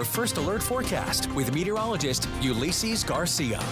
your First Alert forecast with meteorologist Ulysses Garcia.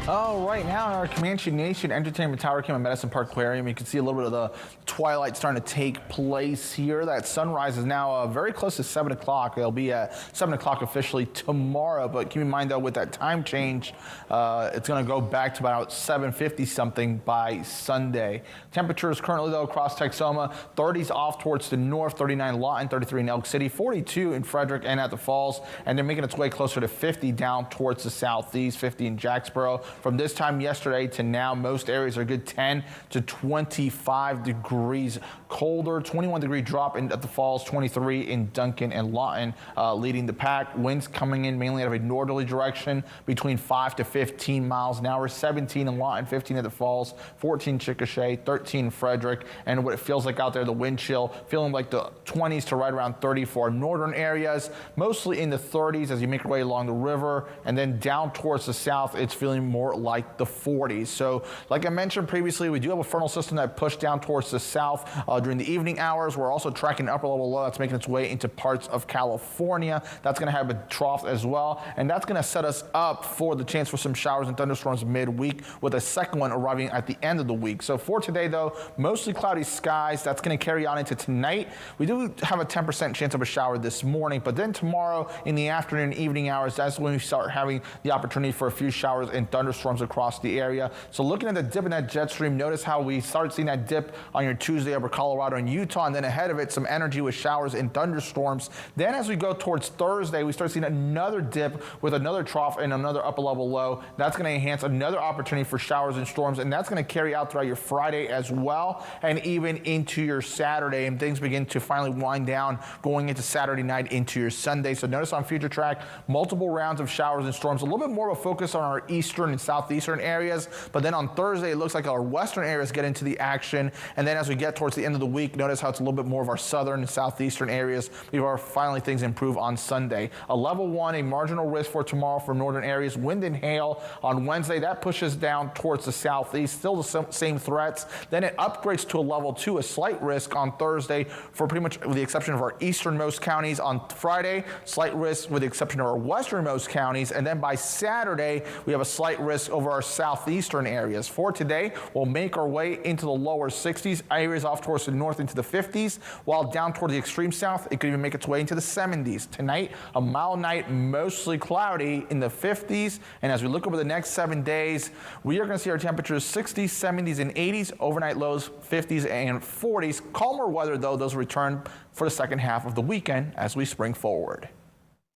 Oh, right now in our Comanche Nation Entertainment Tower Cam and Medicine Park Aquarium, you can see a little bit of the twilight starting to take place here. That sunrise is now very close to 7 o'clock. It'll be at 7 o'clock officially tomorrow, but keep in mind though, with that time change, it's going to go back to about 7:50 something by Sunday. Temperatures currently though across Texoma, 30s off towards the north, 39 Lawton, 33 in Elk City, 42 in Frederick and at the Falls, and they're making its way closer to 50 down towards the southeast, 50 in Jacksboro. From this time yesterday to now, most areas are a good 10 to 25 degrees colder. 21-degree drop at the Falls, 23 in Duncan and Lawton, leading the pack. Winds coming in mainly out of a northerly direction between 5 to 15 miles an hour. 17 in Lawton, 15 at the Falls, 14 Chickasha, 13 Frederick, and what it feels like out there, the wind chill, feeling like the 20s to right around 30 for our northern areas, mostly in the 30s as you make your way along the river, and then down towards the south, it's feeling more like the 40s. So like I mentioned previously, we do have a frontal system that pushed down towards the south during the evening hours. We're also tracking upper level low that's making its way into parts of California. That's going to have a trough as well, and that's going to set us up for the chance for some showers and thunderstorms midweek, with a second one arriving at the end of the week. So for today though, mostly cloudy skies. That's going to carry on into tonight. We do have a 10% chance of a shower this morning, but then tomorrow in the afternoon, evening hours, that's when we start having the opportunity for a few showers and thunderstorms across the area. So looking at the dip in that jet stream, notice how we start seeing that dip on your Tuesday over Colorado and Utah, and then ahead of it, some energy with showers and thunderstorms. Then as we go towards Thursday, we start seeing another dip with another trough and another upper level low. That's going to enhance another opportunity for showers and storms, and that's going to carry out throughout your Friday as well, and even into your Saturday, and things begin to finally wind down going into Saturday night into your Sunday. So notice on Future Track, multiple rounds of showers and storms, a little bit more of a focus on our eastern and southeastern areas, but then on Thursday, it looks like our western areas get into the action, and then as we get towards the end of the week, notice how it's a little bit more of our southern and southeastern areas before finally things improve on Sunday. A level 1, a marginal risk for tomorrow for northern areas, wind and hail. On Wednesday, that pushes down towards the southeast, still the same threats. Then it upgrades to a level 2, a slight risk on Thursday for pretty much with the exception of our easternmost counties. On Friday, slight risk with the exception of our westernmost counties, and then by Saturday, we have a slight risk over our southeastern areas. For today, we'll make our way into the lower 60s, areas off towards the north into the 50s, while down toward the extreme south, it could even make its way into the 70s. Tonight, a mild night, mostly cloudy in the 50s, and as we look over the next 7 days, we are going to see our temperatures 60s, 70s, and 80s, overnight lows 50s and 40s. Calmer weather, though, those return for the second half of the weekend as we spring forward.